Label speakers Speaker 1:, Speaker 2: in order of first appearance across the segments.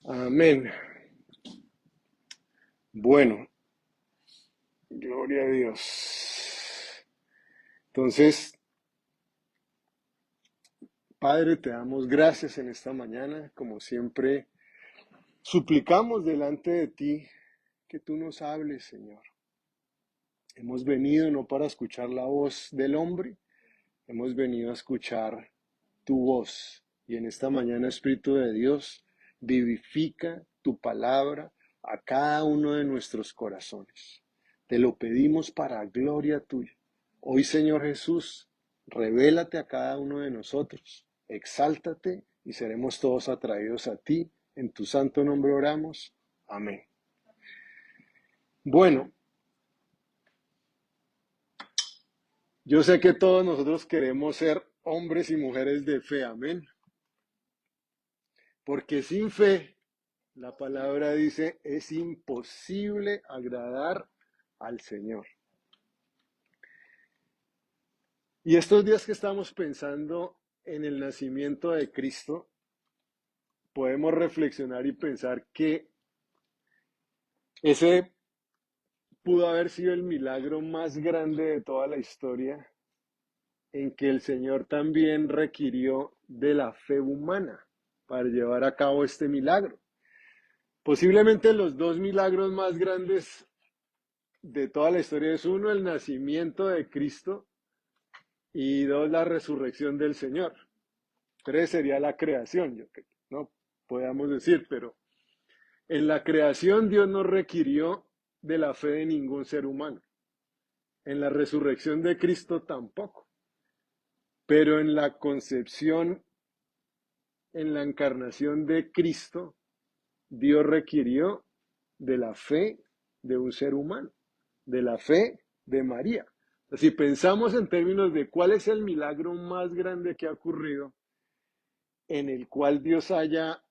Speaker 1: Amén. Bueno, gloria a Dios. Entonces, Padre, te damos gracias en esta mañana. Como siempre, suplicamos delante de ti que tú nos hables, Señor. Hemos venido no para escuchar la voz del hombre, hemos venido a escuchar tu voz. Y en esta mañana, Espíritu de Dios, vivifica tu palabra a cada uno de nuestros corazones. Te lo pedimos para gloria tuya. Hoy, Señor Jesús, revélate a cada uno de nosotros, exáltate y seremos todos atraídos a ti. En tu santo nombre oramos. Amén. Bueno, yo sé que todos nosotros queremos ser hombres y mujeres de fe. Amén. Porque sin fe, la palabra dice, es imposible agradar al Señor. Y estos días que estamos pensando en el nacimiento de Cristo, podemos reflexionar y pensar que ese pudo haber sido el milagro más grande de toda la historia, en que el Señor también requirió de la fe humana para llevar a cabo este milagro. Posiblemente los dos milagros más grandes de toda la historia es uno, el nacimiento de Cristo, y dos, la resurrección del Señor. Tres sería la creación, no podemos decir, pero en la creación Dios no requirió de la fe de ningún ser humano. En la resurrección de Cristo tampoco. Pero en la concepción, en la encarnación de Cristo, Dios requirió de la fe de un ser humano, de la fe de María. Si pensamos en términos de cuál es el milagro más grande que ha ocurrido, en el cual Dios haya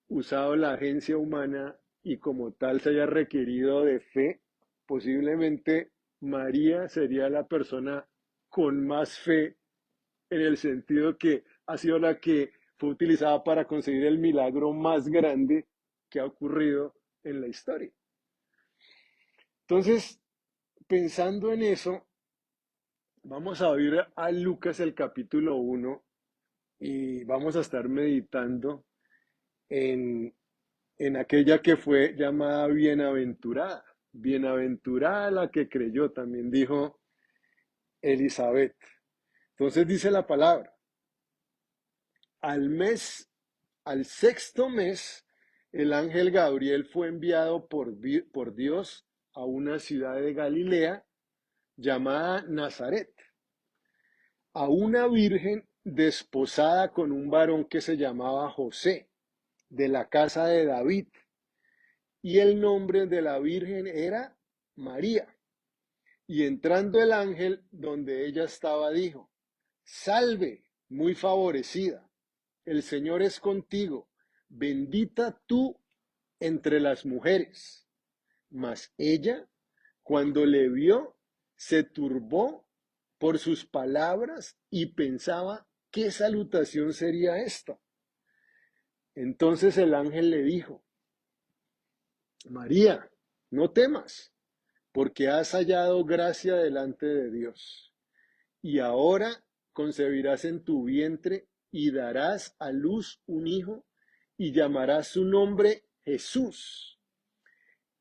Speaker 1: usado la agencia humana y como tal se haya requerido de fe, posiblemente María sería la persona con más fe en el sentido que ha sido la que fue utilizada para conseguir el milagro más grande que ha ocurrido en la historia. Entonces, pensando en eso, vamos a abrir a Lucas el capítulo 1 y vamos a estar meditando en, en aquella que fue llamada bienaventurada. Bienaventurada la que creyó, también dijo Elizabeth. Entonces dice la palabra, al mes, al sexto mes, el ángel Gabriel fue enviado por Dios a una ciudad de Galilea llamada Nazaret, a una virgen desposada con un varón que se llamaba José, de la casa de David, y el nombre de la virgen era María. Y entrando el ángel donde ella estaba, dijo, Salve, muy favorecida, el Señor es contigo, bendita tú entre las mujeres. Mas ella, cuando le vio, se turbó por sus palabras y pensaba, ¿qué salutación sería esta? Entonces el ángel le dijo, María, no temas, porque has hallado gracia delante de Dios. Y ahora concebirás en tu vientre y darás a luz un hijo y llamarás su nombre Jesús.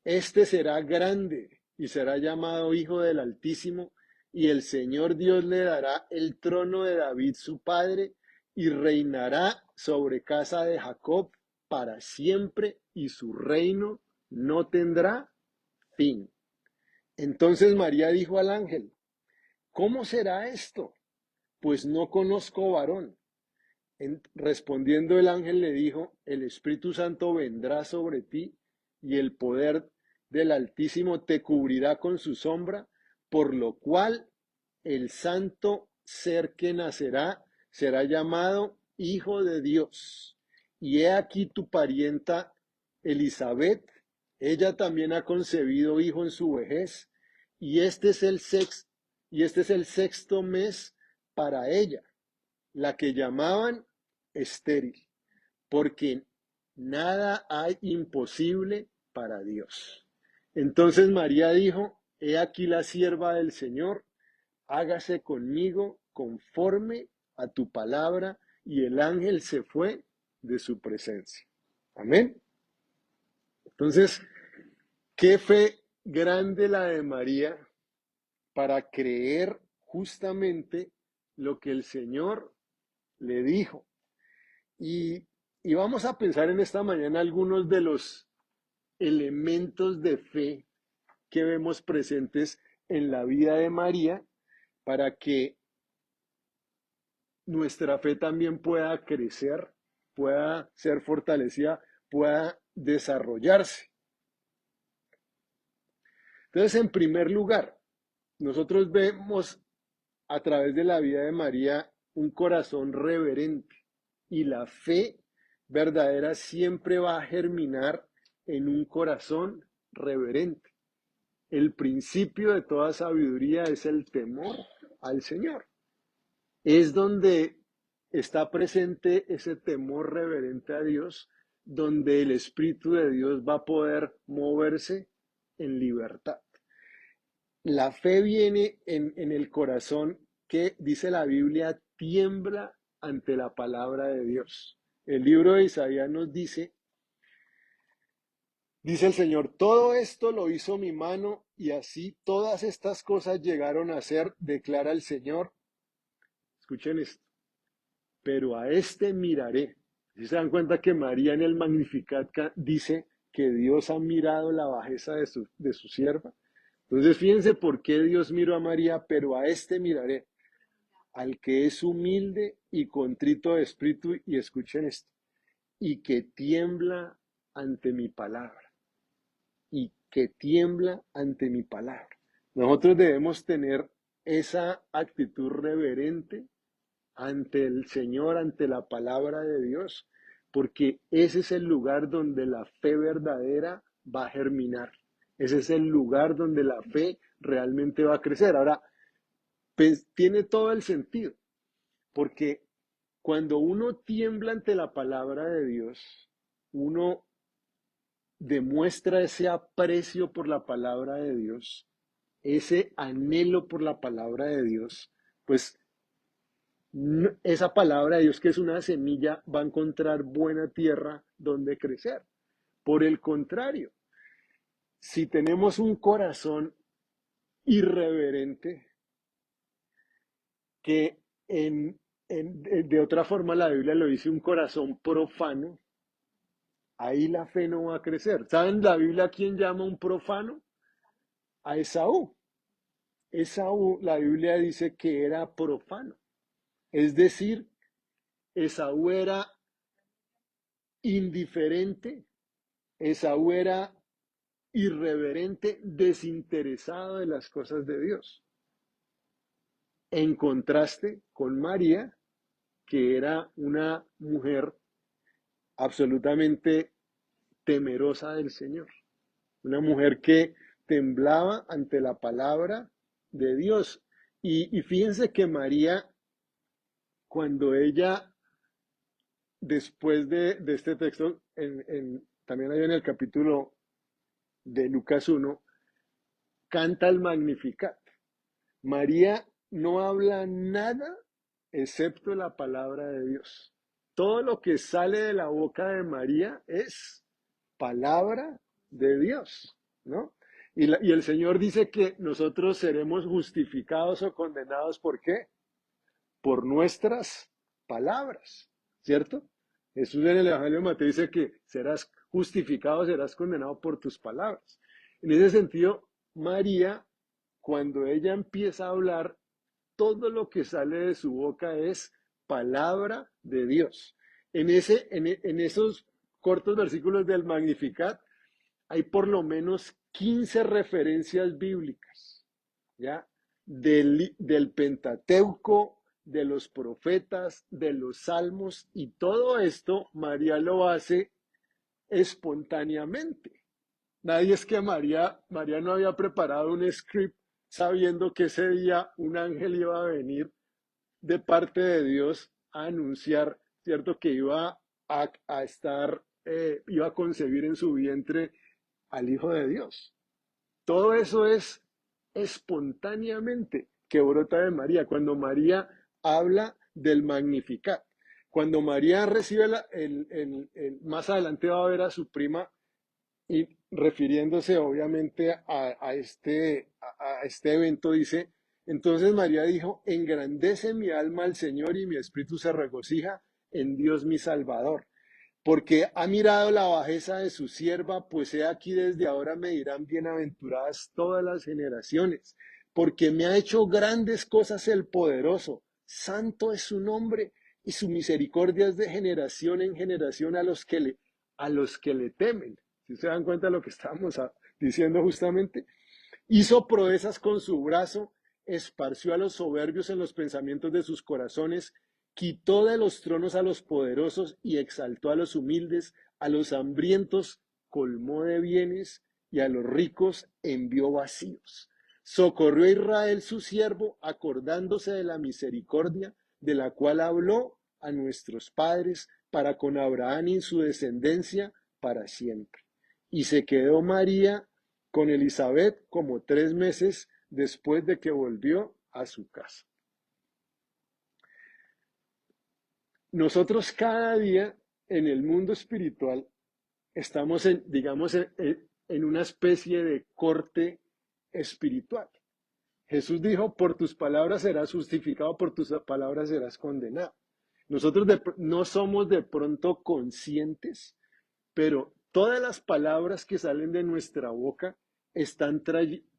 Speaker 1: Este será grande y será llamado Hijo del Altísimo, y el Señor Dios le dará el trono de David su padre, y reinará sobre casa de Jacob para siempre, y su reino no tendrá fin. Entonces María dijo al ángel, ¿cómo será esto? Pues no conozco varón. Respondiendo el ángel le dijo, el Espíritu Santo vendrá sobre ti y el poder del Altísimo te cubrirá con su sombra, por lo cual el santo ser que nacerá será llamado Hijo de Dios. Y he aquí tu parienta Elizabeth, ella también ha concebido hijo en su vejez, y este es el sexto mes para ella, la que llamaban estéril, porque Nada hay imposible para Dios. Entonces María dijo, he aquí la sierva del Señor, hágase conmigo conforme a tu palabra. Y el ángel se fue de su presencia. Amén. Entonces, qué fe grande la de María para creer justamente lo que el Señor le dijo. Y, y vamos a pensar en esta mañana algunos de los elementos de fe que vemos presentes en la vida de María para que nuestra fe también pueda crecer, pueda ser fortalecida, pueda desarrollarse. Entonces, en primer lugar, nosotros vemos a través de la vida de María un corazón reverente y la fe verdadera siempre va a germinar en un corazón reverente. El principio de toda sabiduría es el temor al Señor. Es donde está presente ese temor reverente a Dios, donde el Espíritu de Dios va a poder moverse en libertad. La fe viene en el corazón que, dice la Biblia, tiembla ante la palabra de Dios. El libro de Isaías nos dice el Señor, todo esto lo hizo mi mano y así todas estas cosas llegaron a ser, declara el Señor. Escuchen esto, pero a este miraré. Si se dan cuenta que María en el Magnificat dice que Dios ha mirado la bajeza de su sierva. Entonces fíjense por qué Dios miró a María, pero a este miraré, al que es humilde y contrito de espíritu, y escuchen esto, y que tiembla ante mi palabra, y que tiembla ante mi palabra. Nosotros debemos tener esa actitud reverente ante el Señor, ante la palabra de Dios, porque ese es el lugar donde la fe verdadera va a germinar. Ese es el lugar donde la fe realmente va a crecer. Ahora, pues, tiene todo el sentido, porque cuando uno tiembla ante la palabra de Dios, uno demuestra ese aprecio por la palabra de Dios, ese anhelo por la palabra de Dios, pues esa palabra de Dios que es una semilla va a encontrar buena tierra donde crecer. Por el contrario, si tenemos un corazón irreverente, que de otra forma la Biblia lo dice, un corazón profano, ahí la fe no va a crecer. ¿Saben la Biblia quién llama un profano? A Esaú. Esaú, la Biblia dice que era profano. Es decir, Esaú era indiferente, Esaú era irreverente, desinteresado de las cosas de Dios. En contraste con María, que era una mujer absolutamente temerosa del Señor. Una mujer que temblaba ante la palabra de Dios. Y fíjense que María, cuando ella, después de este texto, también hay en el capítulo de Lucas 1, canta el Magnificat. María no habla nada excepto la palabra de Dios. Todo lo que sale de la boca de María es palabra de Dios, ¿no? Y el Señor dice que nosotros seremos justificados o condenados, ¿por qué? Por nuestras palabras, ¿cierto? Jesús en el Evangelio de Mateo dice que serás justificado, serás condenado por tus palabras. En ese sentido, María, cuando ella empieza a hablar, todo lo que sale de su boca es palabra de Dios. En esos cortos versículos del Magnificat hay por lo menos 15 referencias bíblicas, ¿ya? Del Pentateuco, de los profetas, de los salmos, y todo esto María lo hace espontáneamente. Nadie es que María no había preparado un script sabiendo que ese día un ángel iba a venir de parte de Dios a anunciar, ¿cierto? Que iba a estar iba a concebir en su vientre al Hijo de Dios. Todo eso es espontáneamente que brota de María. Cuando María habla del Magnificat, cuando María recibe más adelante va a ver a su prima y refiriéndose obviamente a este evento, dice, entonces María dijo, engrandece mi alma al Señor y mi espíritu se regocija en Dios mi Salvador, porque ha mirado la bajeza de su sierva, pues he aquí desde ahora me dirán bienaventuradas todas las generaciones, porque me ha hecho grandes cosas el poderoso, santo es su nombre y su misericordia es de generación en generación a los que le temen. Si se dan cuenta de lo que estábamos diciendo justamente, hizo proezas con su brazo, esparció a los soberbios en los pensamientos de sus corazones, quitó de los tronos a los poderosos y exaltó a los humildes, a los hambrientos colmó de bienes y a los ricos envió vacíos. Socorrió a Israel su siervo, acordándose de la misericordia de la cual habló a nuestros padres para con Abraham y su descendencia para siempre. Y se quedó María con Elizabeth como 3 meses después de que volvió a su casa. Nosotros cada día en el mundo espiritual estamos digamos, en una especie de corte espiritual. Jesús dijo, por tus palabras serás justificado, por tus palabras serás condenado. Nosotros no somos de pronto conscientes, pero todas las palabras que salen de nuestra boca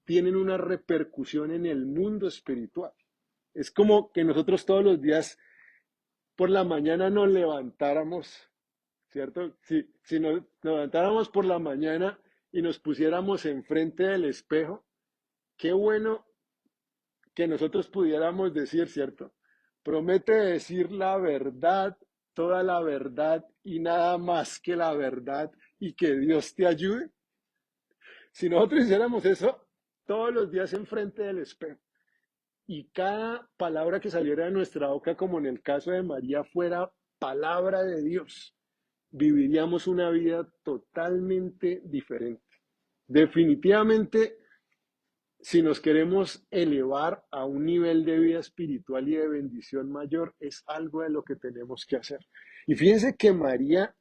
Speaker 1: tienen una repercusión en el mundo espiritual. Es como que nosotros todos los días por la mañana nos levantáramos, ¿cierto? Si nos levantáramos por la mañana y nos pusiéramos enfrente del espejo, qué bueno que nosotros pudiéramos decir, ¿cierto? Promete decir la verdad, toda la verdad y nada más que la verdad y que Dios te ayude. Si nosotros hiciéramos eso todos los días enfrente del espejo y cada palabra que saliera de nuestra boca, como en el caso de María, fuera palabra de Dios, viviríamos una vida totalmente diferente. Definitivamente, si nos queremos elevar a un nivel de vida espiritual y de bendición mayor, es algo de lo que tenemos que hacer. Y fíjense que María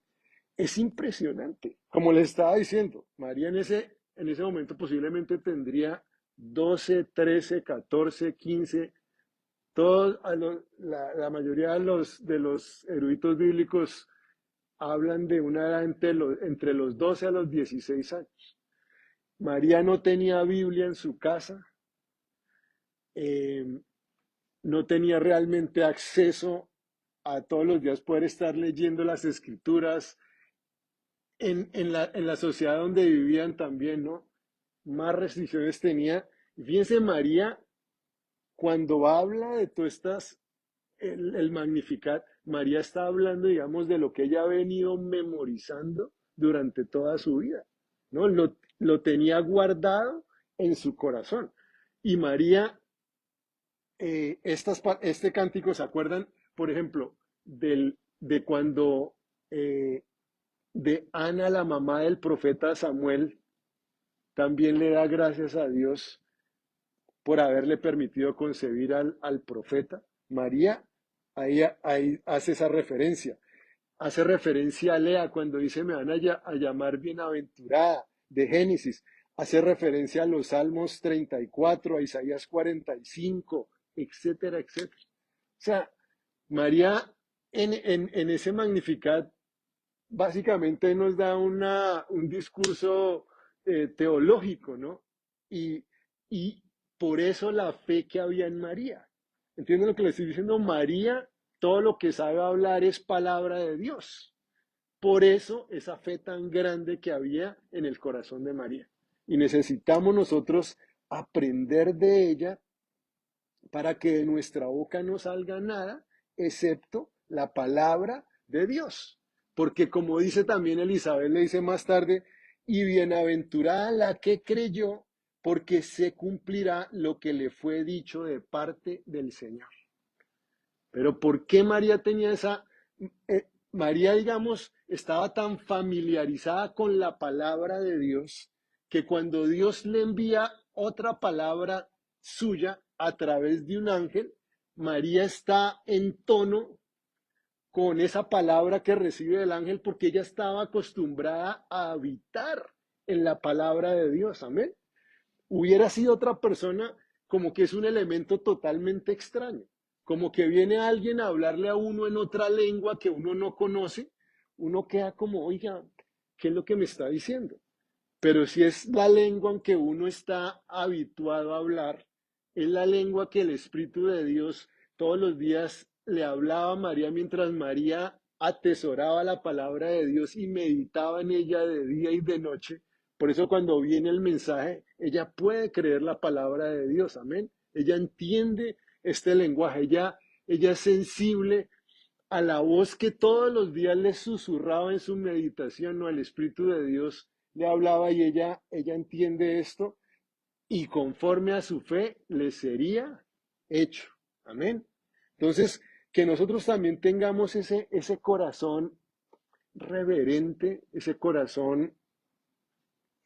Speaker 1: es impresionante. Como les estaba diciendo, María en ese momento posiblemente tendría 12, 13, 14, 15. Todos, la mayoría de los eruditos bíblicos hablan de una edad entre los 12 a los 16 años. María no tenía Biblia en su casa, eh, no tenía realmente acceso a todos los días poder estar leyendo las escrituras en la sociedad donde vivían también, ¿no? Más restricciones tenía. Y fíjense, María, cuando habla de todas estas, el Magnificat, María está hablando, digamos, de lo que ella ha venido memorizando durante toda su vida, ¿no? Lo tenía guardado en su corazón. Y María, este cántico, ¿se acuerdan, por ejemplo, de cuando de Ana, la mamá del profeta Samuel, también le da gracias a Dios por haberle permitido concebir al profeta? María ahí hace esa referencia. Hace referencia a Lea cuando dice me van a llamar bienaventurada, de Génesis. Hace referencia a los Salmos 34, a Isaías 45, etcétera, etcétera. O sea, María en ese Magnificat básicamente nos da un discurso teológico, ¿no? Y por eso la fe que había en María. ¿Entienden lo que le estoy diciendo? María, todo lo que sabe hablar es palabra de Dios. Por eso esa fe tan grande que había en el corazón de María. Y necesitamos nosotros aprender de ella para que de nuestra boca no salga nada excepto la palabra de Dios. Porque como dice también Elizabeth, le dice más tarde, y bienaventurada la que creyó, porque se cumplirá lo que le fue dicho de parte del Señor. Pero ¿por qué María tenía María, digamos, estaba tan familiarizada con la palabra de Dios que cuando Dios le envía otra palabra suya a través de un ángel, María está en tono con esa palabra que recibe del ángel porque ella estaba acostumbrada a habitar en la palabra de Dios. Amén. Hubiera sido otra persona, como que es un elemento totalmente extraño, como que viene alguien a hablarle a uno en otra lengua que uno no conoce, uno queda como, oiga, ¿qué es lo que me está diciendo? Pero si es la lengua en que uno está habituado a hablar, es la lengua que el Espíritu de Dios todos los días le hablaba a María mientras María atesoraba la palabra de Dios y meditaba en ella de día y de noche. Por eso cuando viene el mensaje, ella puede creer la palabra de Dios, amén. Ella entiende este lenguaje, ella es sensible a la voz que todos los días le susurraba en su meditación, no, el Espíritu de Dios le hablaba y ella entiende esto y conforme a su fe le sería hecho. Amén. Entonces, que nosotros también tengamos ese corazón reverente, ese corazón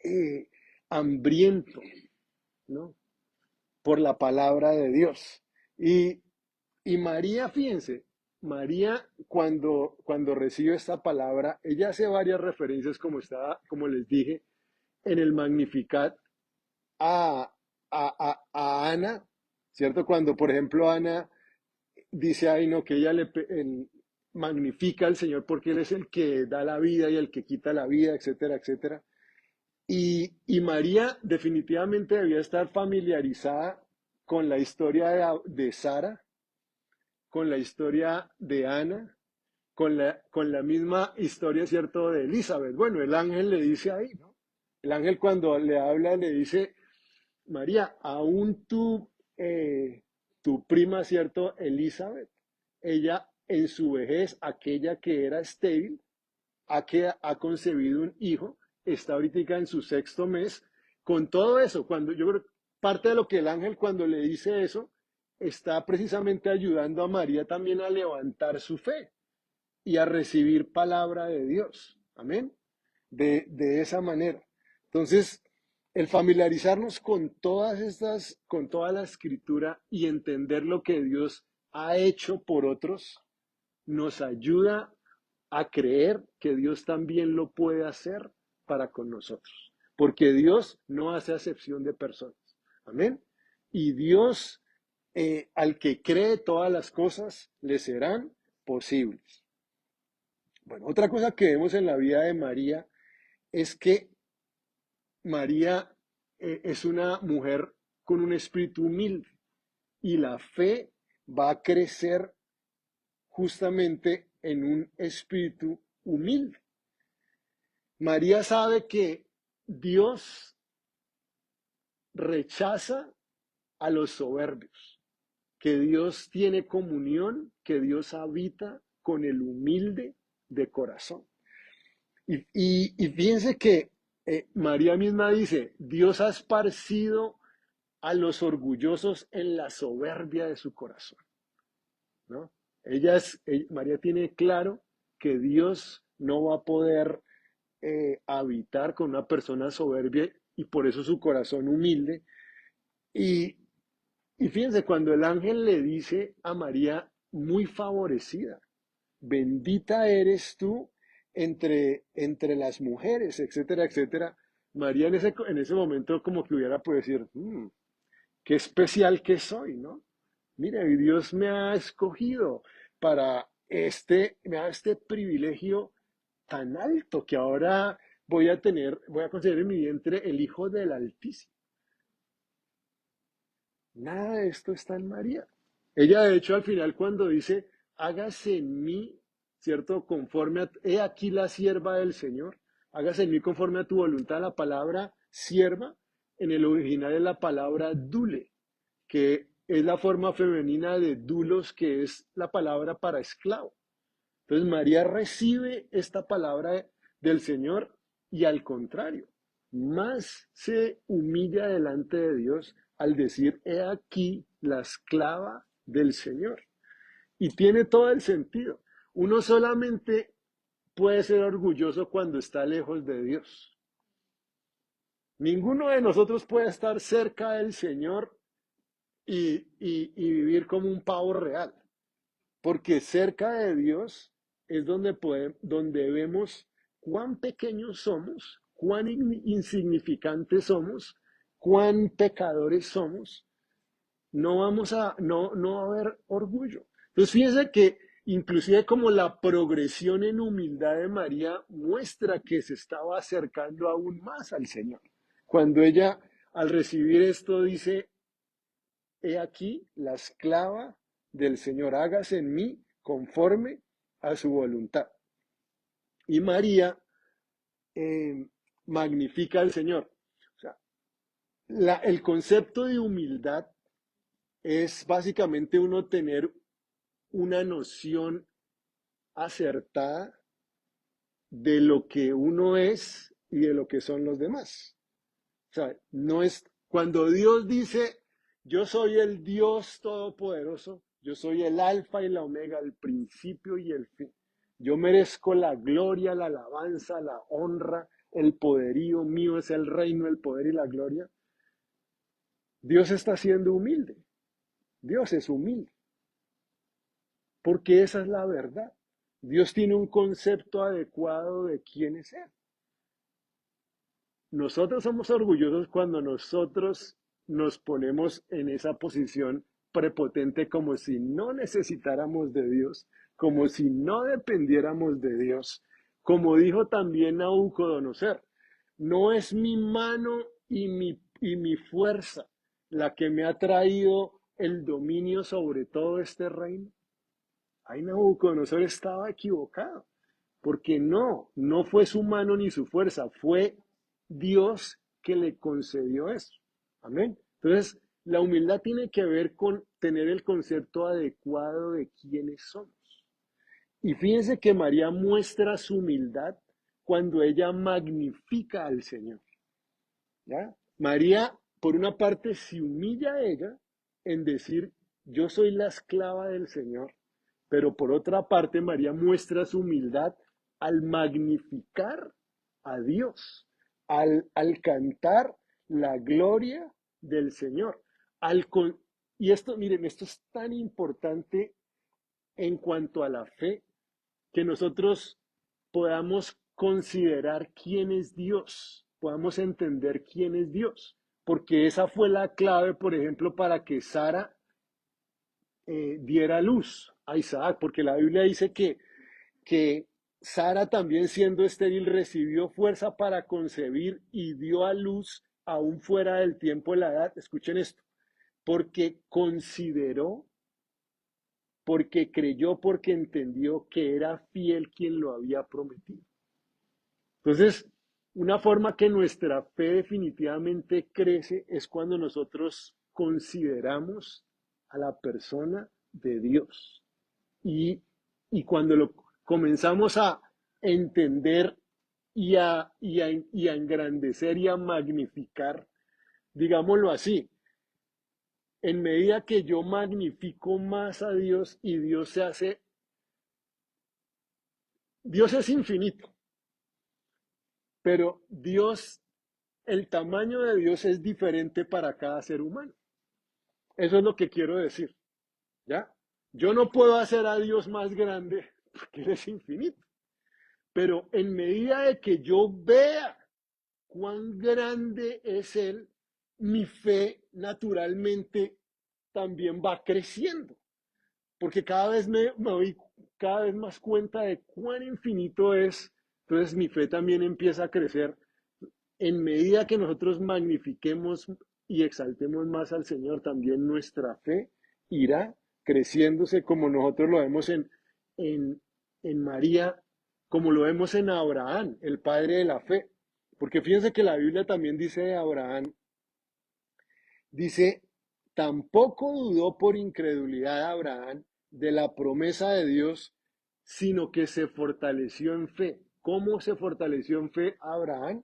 Speaker 1: eh, hambriento, ¿no? Por la palabra de Dios. Y, y María, fíjense, María cuando recibe esta palabra, ella hace varias referencias, como les dije, en el Magnificat a, a Ana, ¿cierto? Cuando, por ejemplo, Ana dice ahí, no, que ella magnifica al Señor porque Él es el que da la vida y el que quita la vida, etcétera, etcétera. Y María definitivamente debía estar familiarizada con la historia de Sara, con la historia de Ana, con la misma historia, ¿cierto?, de Elizabeth. Bueno, el ángel le dice ahí, ¿no? El ángel cuando le habla le dice, María, aún tu prima, ¿cierto?, Elizabeth, ella en su vejez, aquella que era estéril, que ha concebido un hijo, está ahorita en su sexto mes. Con todo eso, cuando yo creo parte de lo que el ángel cuando le dice eso, está precisamente ayudando a María también a levantar su fe y a recibir palabra de Dios. Amén. De esa manera. Entonces, el familiarizarnos con toda la escritura y entender lo que Dios ha hecho por otros, nos ayuda a creer que Dios también lo puede hacer para con nosotros. Porque Dios no hace acepción de personas. Amén. Y Dios, al que cree todas las cosas, le serán posibles. Bueno, otra cosa que vemos en la vida de María es que María es una mujer con un espíritu humilde y la fe va a crecer justamente en un espíritu humilde. María sabe que Dios rechaza a los soberbios, que Dios tiene comunión, que Dios habita con el humilde de corazón. Y fíjense que María misma dice, Dios ha esparcido a los orgullosos en la soberbia de su corazón, ¿no? María tiene claro que Dios no va a poder habitar con una persona soberbia y por eso su corazón humilde. Y, y fíjense, cuando el ángel le dice a María, muy favorecida, bendita eres tú entre las mujeres, etcétera, etcétera. María en ese momento como que hubiera podido decir, qué especial que soy, ¿no? Mire, Dios me ha escogido para me da este privilegio tan alto que ahora voy a concebir en mi vientre el Hijo del Altísimo. Nada de esto está en María. Ella, de hecho, al final cuando dice, hágase en mí, ¿cierto? He aquí la sierva del Señor, hágase en mí conforme a tu voluntad. La palabra sierva, en el original es la palabra dule, que es la forma femenina de dulos, que es la palabra para esclavo. Entonces María recibe esta palabra del Señor y al contrario, más se humilla delante de Dios al decir, he aquí la esclava del Señor. Y tiene todo el sentido. Uno solamente puede ser orgulloso cuando está lejos de Dios. Ninguno de nosotros puede estar cerca del Señor y vivir como un pavo real, porque cerca de Dios es donde vemos cuán pequeños somos, cuán insignificantes somos, cuán pecadores somos. No va a haber orgullo. Entonces fíjense que inclusive como la progresión en humildad de María muestra que se estaba acercando aún más al Señor. Cuando ella al recibir esto dice, he aquí la esclava del Señor, hágase en mí conforme a su voluntad. Y María magnifica al Señor. O sea, el concepto de humildad es básicamente uno tener una noción acertada de lo que uno es y de lo que son los demás. O sea, no es cuando Dios dice, yo soy el Dios todopoderoso, yo soy el alfa y la omega, el principio y el fin. Yo merezco la gloria, la alabanza, la honra, el poderío mío es el reino, el poder y la gloria. Dios está siendo humilde. Dios es humilde. Porque esa es la verdad. Dios tiene un concepto adecuado de quién es Él. Nosotros somos orgullosos cuando nosotros nos ponemos en esa posición prepotente como si no necesitáramos de Dios, como si no dependiéramos de Dios. Como dijo también Nabucodonosor, no es mi mano y mi fuerza la que me ha traído el dominio sobre todo este reino. Ahí Nabucodonosor estaba equivocado, porque no fue su mano ni su fuerza, fue Dios que le concedió eso. Amén. Entonces, la humildad tiene que ver con tener el concepto adecuado de quiénes somos. Y fíjense que María muestra su humildad cuando ella magnifica al Señor. ¿Ya? María, por una parte, se humilla a ella en decir, yo soy la esclava del Señor, pero por otra parte, María muestra su humildad al magnificar a Dios, al cantar la gloria del Señor. Y esto, miren, esto es tan importante en cuanto a la fe, que nosotros podamos considerar quién es Dios, podamos entender quién es Dios, porque esa fue la clave, por ejemplo, para que Sara diera luz a Isaac, porque la Biblia dice que Sara también siendo estéril recibió fuerza para concebir y dio a luz aún fuera del tiempo de la edad. Escuchen esto, porque consideró, porque creyó, porque entendió que era fiel quien lo había prometido. Entonces, una forma que nuestra fe definitivamente crece es cuando nosotros consideramos a la persona de Dios y cuando lo comenzamos a entender y a engrandecer y a magnificar, digámoslo así, en medida que yo magnifico más a Dios y Dios es infinito, pero el tamaño de Dios es diferente para cada ser humano. Eso es lo que quiero decir, ¿ya? Yo no puedo hacer a Dios más grande porque Él es infinito, pero en medida de que yo vea cuán grande es Él, mi fe naturalmente también va creciendo, porque cada vez me doy cada vez más cuenta de cuán infinito es, entonces mi fe también empieza a crecer en medida que nosotros magnifiquemos y exaltemos más al Señor, también nuestra fe irá creciéndose como nosotros lo vemos en, en María, como lo vemos en Abraham, el padre de la fe. Porque fíjense que la Biblia también dice de Abraham, dice, tampoco dudó por incredulidad Abraham de la promesa de Dios, sino que se fortaleció en fe. ¿Cómo se fortaleció en fe Abraham?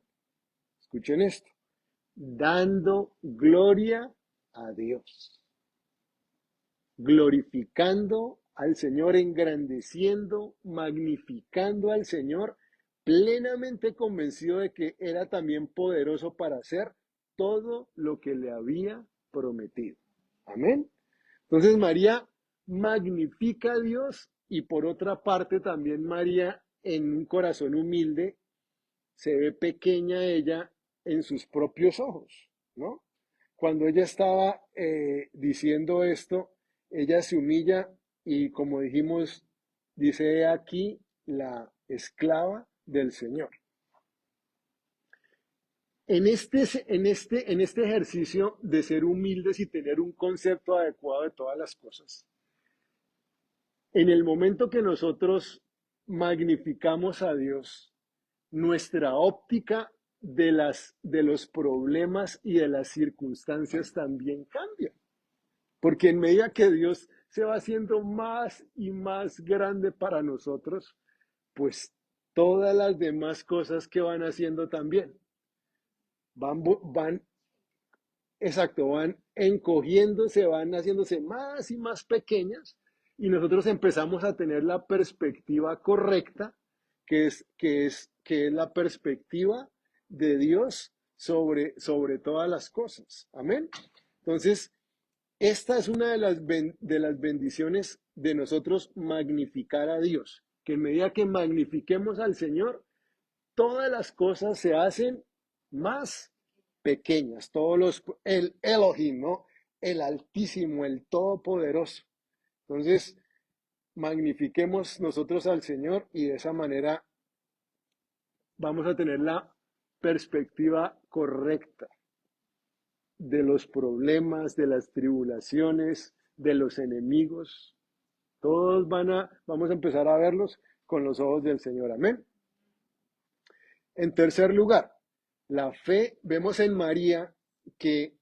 Speaker 1: Escuchen esto, dando gloria a Dios, glorificando al Señor, engrandeciendo, magnificando al Señor, plenamente convencido de que era también poderoso para hacer todo lo que le había prometido. Amén. Entonces María magnifica a Dios y por otra parte también María en un corazón humilde se ve pequeña ella en sus propios ojos, ¿no? Cuando ella estaba diciendo esto, ella se humilla y como dijimos, dice aquí la esclava del Señor. En este ejercicio de ser humildes y tener un concepto adecuado de todas las cosas, en el momento que nosotros magnificamos a Dios, nuestra óptica de los problemas y de las circunstancias también cambia. Porque en medida que Dios se va haciendo más y más grande para nosotros, pues todas las demás cosas que van haciendo también van, exacto, van encogiéndose, van haciéndose más y más pequeñas y nosotros empezamos a tener la perspectiva correcta, que es la perspectiva de Dios sobre todas las cosas. Amén. Entonces, esta es una de las bendiciones de nosotros magnificar a Dios, que en medida que magnifiquemos al Señor, todas las cosas se hacen más pequeñas. El Elohim, ¿no? El Altísimo, el Todopoderoso. Entonces, magnifiquemos nosotros al Señor y de esa manera vamos a tener la perspectiva correcta de los problemas, de las tribulaciones, de los enemigos. Todos vamos a empezar a verlos con los ojos del Señor. Amén. En tercer lugar, la fe, vemos en María que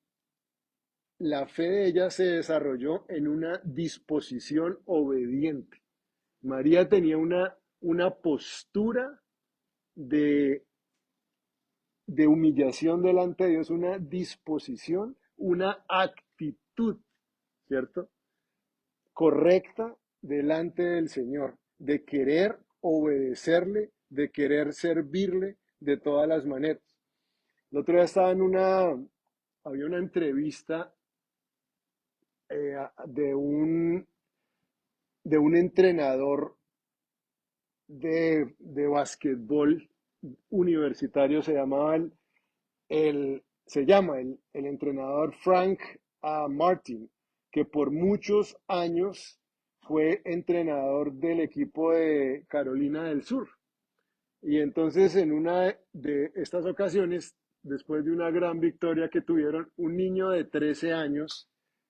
Speaker 1: la fe de ella se desarrolló en una disposición obediente. María tenía una postura de, de humillación delante de Dios, una disposición, una actitud, ¿cierto? Correcta delante del Señor, de querer obedecerle, de querer servirle de todas las maneras. El otro día había una entrevista eh, de un entrenador de básquetbol universitario, se llama el entrenador Frank Martin, que por muchos años fue entrenador del equipo de Carolina del Sur. Y entonces en una de estas ocasiones, después de una gran victoria que tuvieron, un niño de 13 años,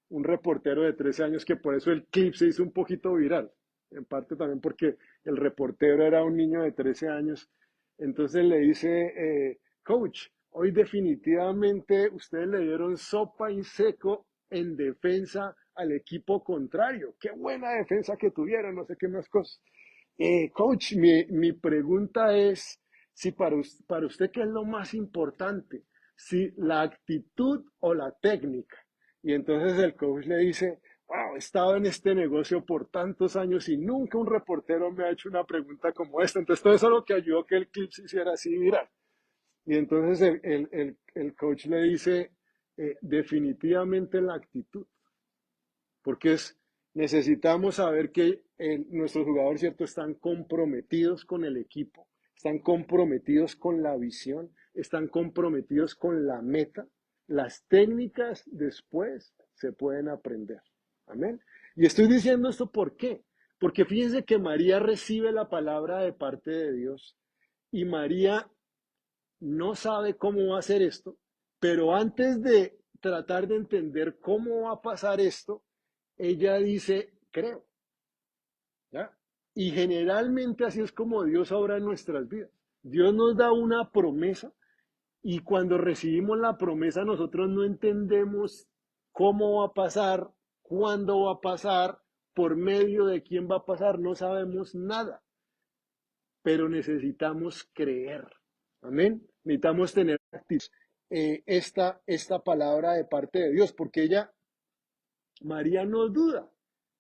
Speaker 1: un reportero de 13 años, que por eso el clip se hizo un poquito viral, en parte también porque el reportero era un niño de 13 años, entonces le dice, coach, hoy definitivamente ustedes le dieron sopa y seco en defensa al equipo contrario. Qué buena defensa que tuvieron, no sé qué más cosas. Coach, mi pregunta es si para usted qué es lo más importante, si la actitud o la técnica. Y entonces el coach le dice, wow, he estado en este negocio por tantos años y nunca un reportero me ha hecho una pregunta como esta. Entonces todo eso es lo que ayudó que el clip se hiciera así viral. Y entonces el coach le dice, definitivamente la actitud. Porque necesitamos saber que nuestros jugadores, ¿cierto?, están comprometidos con el equipo, están comprometidos con la visión, están comprometidos con la meta. Las técnicas después se pueden aprender. Amén. Y estoy diciendo esto ¿por qué? Porque fíjense que María recibe la palabra de parte de Dios y María no sabe cómo va a hacer esto, pero antes de tratar de entender cómo va a pasar esto, ella dice, creo. ¿Ya? Y generalmente así es como Dios obra en nuestras vidas. Dios nos da una promesa y cuando recibimos la promesa nosotros no entendemos cómo va a pasar, cuándo va a pasar, por medio de quién va a pasar, no sabemos nada, pero necesitamos creer. Amén. Necesitamos tener esta palabra de parte de Dios, porque María no duda.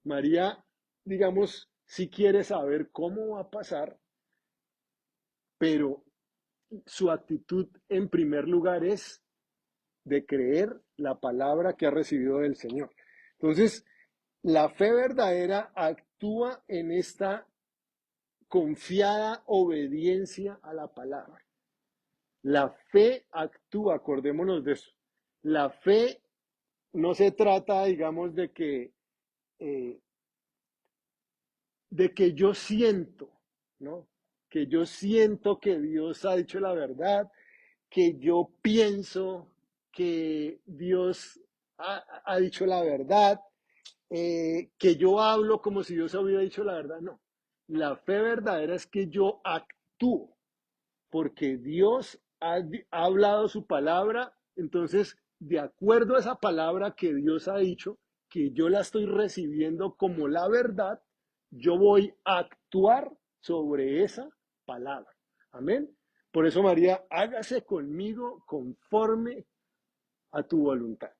Speaker 1: María digamos, sí quiere saber cómo va a pasar, pero su actitud en primer lugar es de creer la palabra que ha recibido del Señor. Entonces, la fe verdadera actúa en esta confiada obediencia a la palabra. La fe actúa, acordémonos de eso. La fe no se trata, digamos, eh, de que yo siento, ¿no? Que yo siento que Dios ha dicho la verdad, que yo pienso que Dios ha dicho la verdad, que yo hablo como si Dios hubiera dicho la verdad. No, la fe verdadera es que yo actúo porque Dios ha hablado su palabra, entonces, de acuerdo a esa palabra que Dios ha dicho, que yo la estoy recibiendo como la verdad, yo voy a actuar sobre esa palabra. Amén. Por eso, María, hágase conmigo conforme a tu voluntad.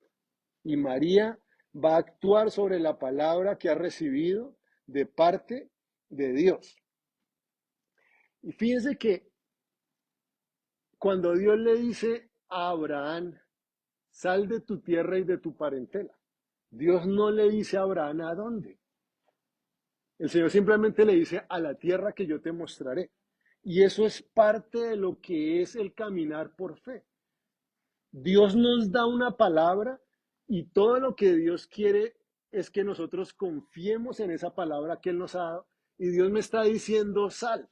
Speaker 1: Y María va a actuar sobre la palabra que ha recibido de parte de Dios. Y fíjense que cuando Dios le dice a Abraham, sal de tu tierra y de tu parentela, Dios no le dice a Abraham a dónde. El Señor simplemente le dice a la tierra que yo te mostraré. Y eso es parte de lo que es el caminar por fe. Dios nos da una palabra y todo lo que Dios quiere es que nosotros confiemos en esa palabra que Él nos ha dado. Y Dios me está diciendo, sal,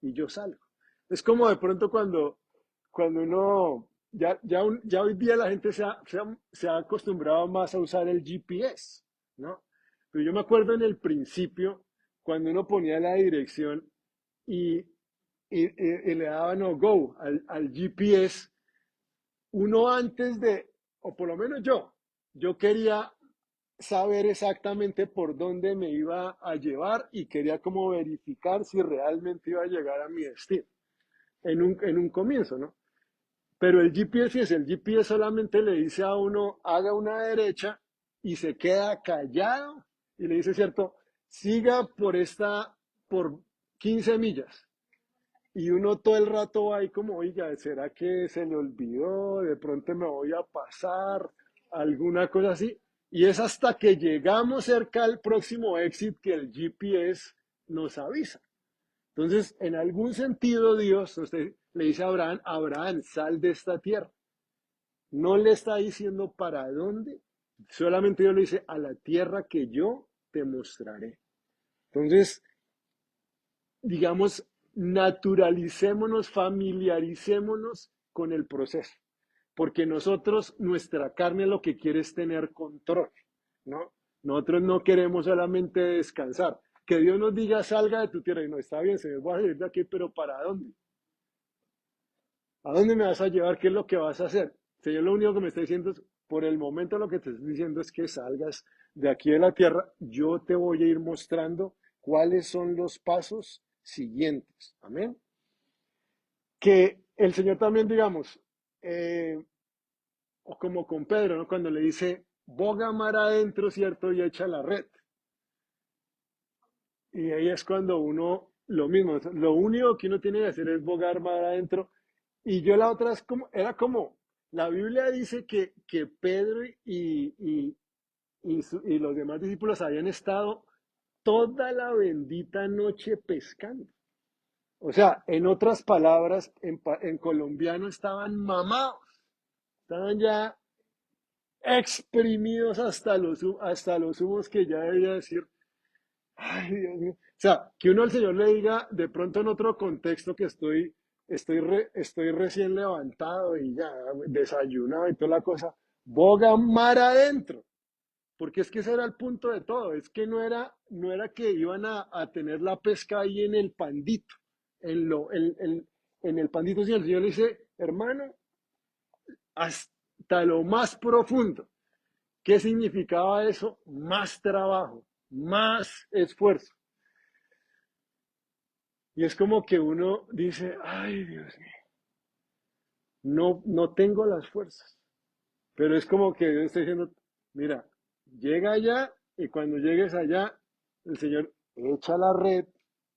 Speaker 1: y yo salgo. Es como de pronto cuando uno, ya hoy día la gente se ha acostumbrado más a usar el GPS, ¿no? Pero yo me acuerdo en el principio, cuando uno ponía la dirección y, y le daba no go al GPS, uno antes de, o por lo menos yo quería saber exactamente por dónde me iba a llevar y quería como verificar si realmente iba a llegar a mi destino en un comienzo, ¿no? Pero el GPS, si es el GPS, solamente le dice a uno, haga una derecha y se queda callado y le dice, cierto, siga por 15 millas. Y uno todo el rato va ahí como, oiga, ¿será que se le olvidó? De pronto me voy a pasar, alguna cosa así. Y es hasta que llegamos cerca al próximo exit que el GPS nos avisa. Entonces, en algún sentido, Dios usted le dice a Abraham, Abraham, sal de esta tierra. No le está diciendo para dónde, solamente Dios le dice a la tierra que yo te mostraré. Entonces, digamos, naturalicémonos, familiaricémonos con el proceso, porque nosotros, nuestra carne lo que quiere es tener control, ¿no? Nosotros no queremos solamente descansar. Que Dios nos diga, salga de tu tierra, y no, está bien, Señor, voy a salir de aquí, pero ¿para dónde? ¿A dónde me vas a llevar? ¿Qué es lo que vas a hacer? Señor, lo único que me está diciendo es, por el momento lo que te estoy diciendo es que salgas de aquí de la tierra. Yo te voy a ir mostrando cuáles son los pasos siguientes. Amén. Que el Señor también, digamos, eh, o como con Pedro, ¿no? Cuando le dice, boga mar adentro, ¿cierto? Y echa la red. Y ahí es cuando uno, lo mismo, lo único que uno tiene que hacer es bogar mar adentro. Y yo la otra es como, era como, la Biblia dice que Pedro y los demás discípulos habían estado toda la bendita noche pescando. O sea, en otras palabras, en colombiano estaban mamados, estaban ya exprimidos hasta los humos que ya debía decir, ay, Dios mío. O sea, que uno al Señor le diga de pronto en otro contexto que estoy recién levantado y ya desayunado y toda la cosa, boga mar adentro. Porque es que ese era el punto de todo, es que no era que iban a tener la pesca ahí en el pandito, en el pandito, sino el Señor le dice, hermano, hasta lo más profundo. ¿Qué significaba eso? Más trabajo, más esfuerzo. Y es como que uno dice, ay Dios mío, no tengo las fuerzas. Pero es como que Dios está diciendo, mira, llega allá y cuando llegues allá, el Señor echa la red,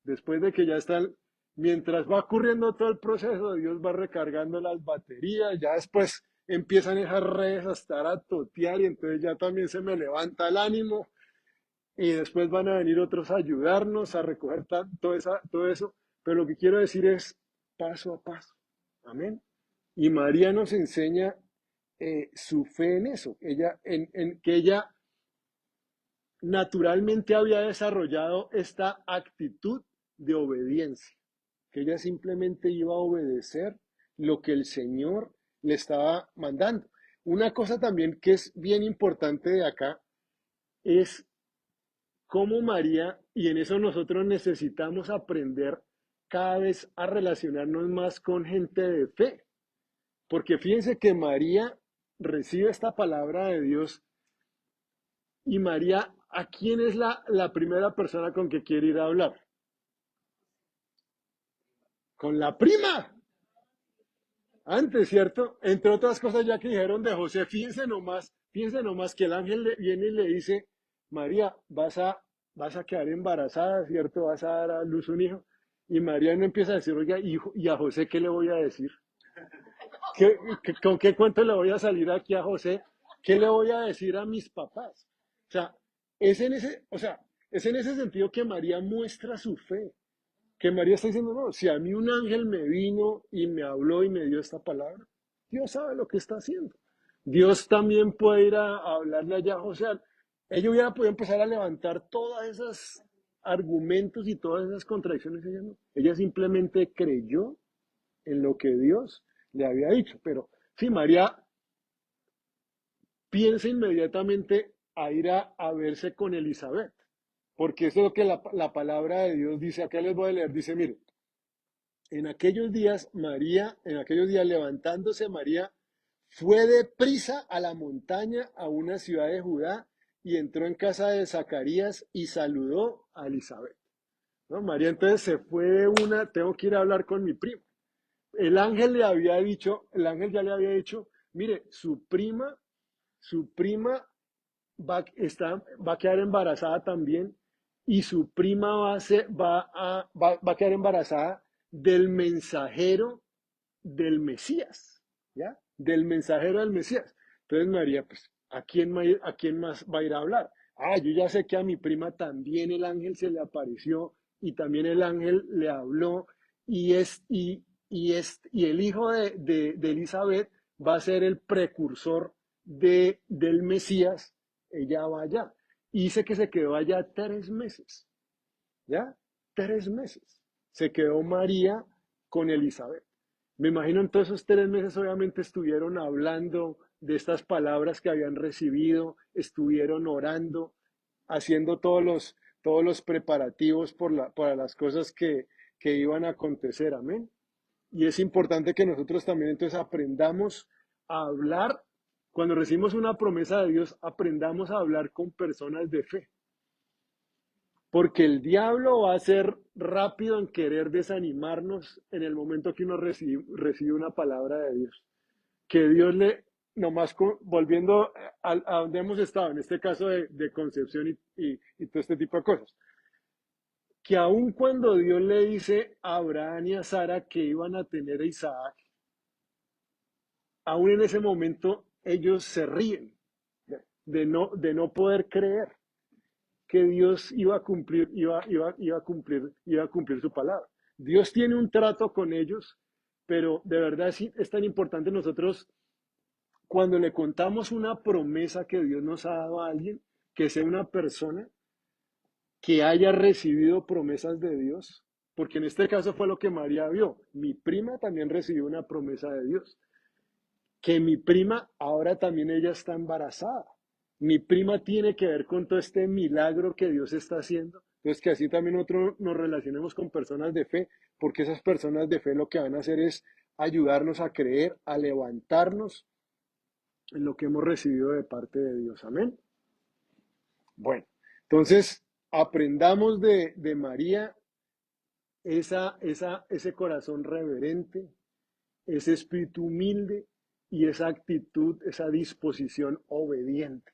Speaker 1: después de que ya están, mientras va ocurriendo todo el proceso, Dios va recargando las baterías, ya después empiezan esas redes a estar a totear y entonces ya también se me levanta el ánimo y después van a venir otros a ayudarnos a recoger todo eso, pero lo que quiero decir es paso a paso, amén. Y María nos enseña su fe en eso, en que ella naturalmente había desarrollado esta actitud de obediencia, que ella simplemente iba a obedecer lo que el Señor le estaba mandando. Una cosa también que es bien importante de acá es cómo María, y en eso nosotros necesitamos aprender cada vez a relacionarnos más con gente de fe, porque fíjense que María recibe esta palabra de Dios y María, ¿a quién es la primera persona con que quiere ir a hablar? Con la prima. Antes, ¿cierto? Entre otras cosas, ya que dijeron de José, fíjense nomás que el ángel viene y le dice, María, vas a quedar embarazada, ¿cierto? Vas a dar a luz un hijo. Y María no empieza a decir, oiga, hijo, ¿y a José qué le voy a decir? ¿Con qué cuento le voy a salir aquí a José? ¿Qué le voy a decir a mis papás? O sea, es en ese sentido que María muestra su fe, que María está diciendo, no, si a mí un ángel me vino y me habló y me dio esta palabra, Dios sabe lo que está haciendo. Dios también puede ir a hablarle allá a José. Ella hubiera podido empezar a levantar todos esos argumentos y todas esas contradicciones. Ella no. Ella simplemente creyó en lo que Dios le había dicho. Pero sí, María piensa inmediatamente a ir a verse con Elizabeth, porque eso es lo que la palabra de Dios dice. Acá les voy a leer, dice, mire, en aquellos días levantándose María, fue deprisa a la montaña, a una ciudad de Judá, y entró en casa de Zacarías y saludó a Elizabeth. ¿No? María entonces se fue de una, tengo que ir a hablar con mi primo. El ángel ya le había dicho, mire, su prima va a quedar embarazada también y su prima va a quedar embarazada del mensajero del Mesías, ¿ya? Del mensajero del Mesías. Entonces María, pues, ¿a quién más va a ir a hablar? Ah, yo ya sé que a mi prima también el ángel se le apareció y también el ángel le habló y el hijo de Elizabeth va a ser el precursor del Mesías, ella va allá. Y dice que se quedó allá 3 meses, ¿ya? 3 meses. Se quedó María con Elizabeth. Me imagino en todos esos 3 meses obviamente estuvieron hablando de estas palabras que habían recibido, estuvieron orando, haciendo todos los preparativos para las cosas que iban a acontecer. Amén. Y es importante que nosotros también entonces aprendamos a hablar, cuando recibimos una promesa de Dios, aprendamos a hablar con personas de fe. Porque el diablo va a ser rápido en querer desanimarnos en el momento que uno recibe una palabra de Dios. Que Dios le, volviendo a donde hemos estado, en este caso de concepción y todo este tipo de cosas, que aun cuando Dios le dice a Abraham y a Sara que iban a tener a Isaac, aún en ese momento ellos se ríen de no poder creer que Dios iba a cumplir su palabra. Dios tiene un trato con ellos, pero de verdad es tan importante nosotros cuando le contamos una promesa que Dios nos ha dado a alguien, que sea una persona que haya recibido promesas de Dios, porque en este caso fue lo que María vio. Mi prima también recibió una promesa de Dios, que mi prima ahora también ella está embarazada. Mi prima tiene que ver con todo este milagro que Dios está haciendo. Entonces, que así también nosotros nos relacionemos con personas de fe, porque esas personas de fe lo que van a hacer es ayudarnos a creer, a levantarnos en lo que hemos recibido de parte de Dios. Amén. Bueno, entonces aprendamos de María ese corazón reverente, ese espíritu humilde y esa actitud, esa disposición obediente,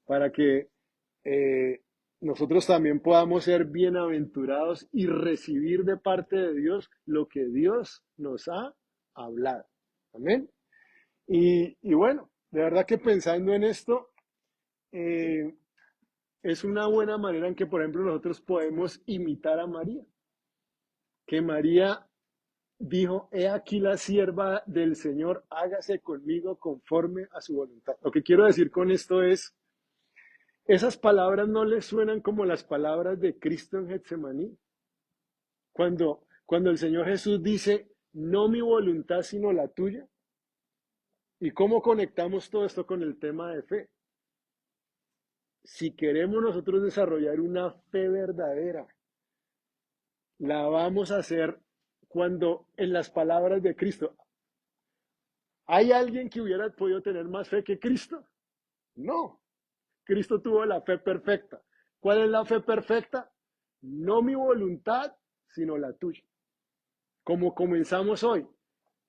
Speaker 1: para que nosotros también podamos ser bienaventurados y recibir de parte de Dios lo que Dios nos ha hablado. Amén. Y bueno, de verdad que pensando en esto, eh, es una buena manera en que, por ejemplo, nosotros podemos imitar a María. Que María dijo, he aquí la sierva del Señor, hágase conmigo conforme a su voluntad. Lo que quiero decir con esto es, esas palabras no les suenan como las palabras de Cristo en Getsemaní. Cuando el Señor Jesús dice, no mi voluntad, sino la tuya. ¿Y cómo conectamos todo esto con el tema de fe? Si queremos nosotros desarrollar una fe verdadera, la vamos a hacer cuando en las palabras de Cristo, ¿hay alguien que hubiera podido tener más fe que Cristo? No. Cristo tuvo la fe perfecta. ¿Cuál es la fe perfecta? No mi voluntad, sino la tuya. Como comenzamos hoy,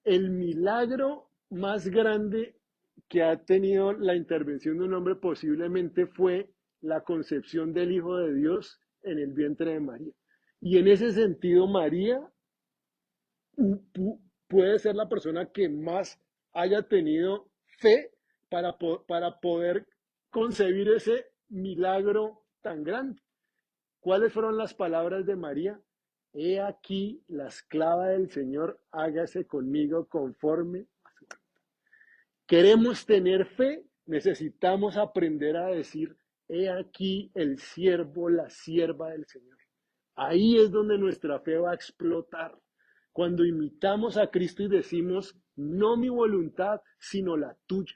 Speaker 1: el milagro más grande que ha tenido la intervención de un hombre posiblemente fue la concepción del Hijo de Dios en el vientre de María. Y en ese sentido, María puede ser la persona que más haya tenido fe para poder concebir ese milagro tan grande. ¿Cuáles fueron las palabras de María? He aquí la esclava del Señor, hágase conmigo conforme a su. Queremos tener fe, necesitamos aprender a decir, he aquí el siervo, la sierva del Señor. Ahí es donde nuestra fe va a explotar. Cuando imitamos a Cristo y decimos, no mi voluntad, sino la tuya.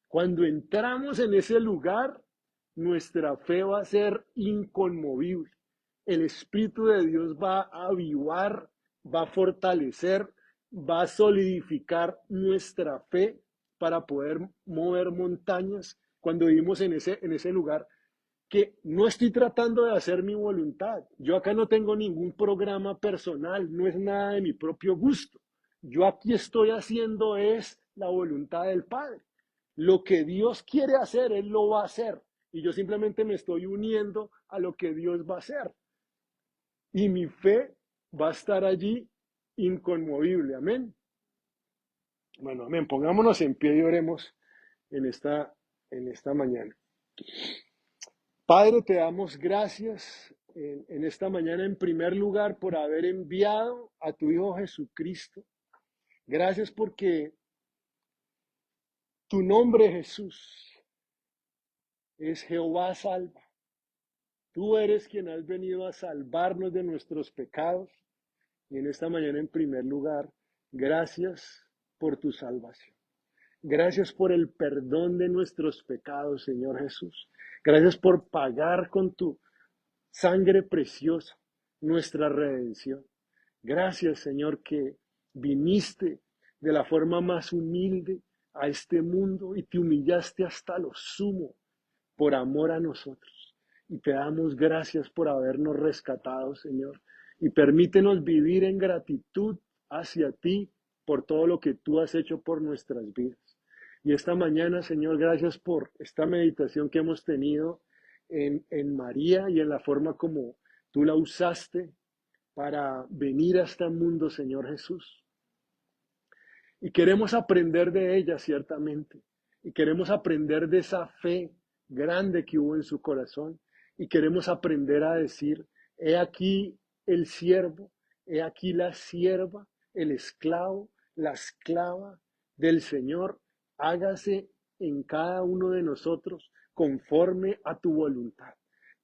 Speaker 1: Cuando entramos en ese lugar, nuestra fe va a ser inconmovible. El Espíritu de Dios va a avivar, va a fortalecer, va a solidificar nuestra fe para poder mover montañas cuando vivimos en ese lugar que no estoy tratando de hacer mi voluntad. Yo acá no tengo ningún programa personal, no es nada de mi propio gusto. Yo aquí estoy haciendo es la voluntad del Padre. Lo que Dios quiere hacer, Él lo va a hacer. Y yo simplemente me estoy uniendo a lo que Dios va a hacer. Y mi fe va a estar allí inconmovible. Amén. Bueno, amén. Pongámonos en pie y oremos en esta mañana. Padre, te damos gracias en esta mañana en primer lugar por haber enviado a tu Hijo Jesucristo. Gracias porque tu nombre, Jesús, es Jehová salva. Tú eres quien has venido a salvarnos de nuestros pecados. Y en esta mañana, en primer lugar, gracias por tu salvación. Gracias por el perdón de nuestros pecados, Señor Jesús. Gracias por pagar con tu sangre preciosa nuestra redención. Gracias, Señor, que viniste de la forma más humilde a este mundo y te humillaste hasta lo sumo por amor a nosotros. Y te damos gracias por habernos rescatado, Señor. Y permítenos vivir en gratitud hacia ti por todo lo que tú has hecho por nuestras vidas. Y esta mañana, Señor, gracias por esta meditación que hemos tenido en María y en la forma como tú la usaste para venir a este mundo, Señor Jesús. Y queremos aprender de ella, ciertamente. Y queremos aprender de esa fe grande que hubo en su corazón. Y queremos aprender a decir, he aquí el siervo, he aquí la sierva, el esclavo, la esclava del Señor. Hágase en cada uno de nosotros conforme a tu voluntad.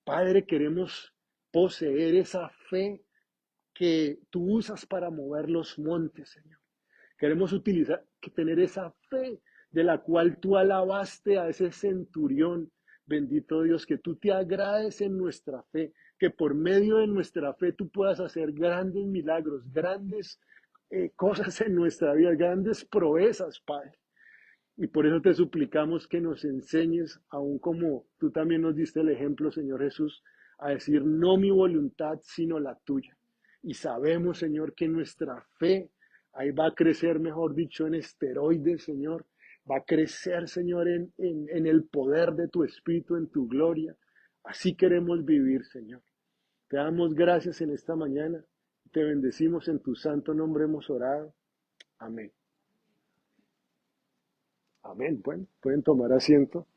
Speaker 1: Padre, queremos poseer esa fe que tú usas para mover los montes, Señor. Queremos utilizar, tener esa fe de la cual tú alabaste a ese centurión. Bendito Dios, que tú te agrades en nuestra fe, que por medio de nuestra fe tú puedas hacer grandes milagros, grandes cosas en nuestra vida, grandes proezas, Padre. Y por eso te suplicamos que nos enseñes, aun como tú también nos diste el ejemplo, Señor Jesús, a decir no mi voluntad, sino la tuya. Y sabemos, Señor, que nuestra fe ahí va a crecer, mejor dicho, en esteroides, Señor. Va a crecer, Señor, en el poder de tu Espíritu, en tu gloria. Así queremos vivir, Señor. Te damos gracias en esta mañana. Te bendecimos en tu santo nombre hemos orado. Amén. Amén. Bueno, pueden tomar asiento.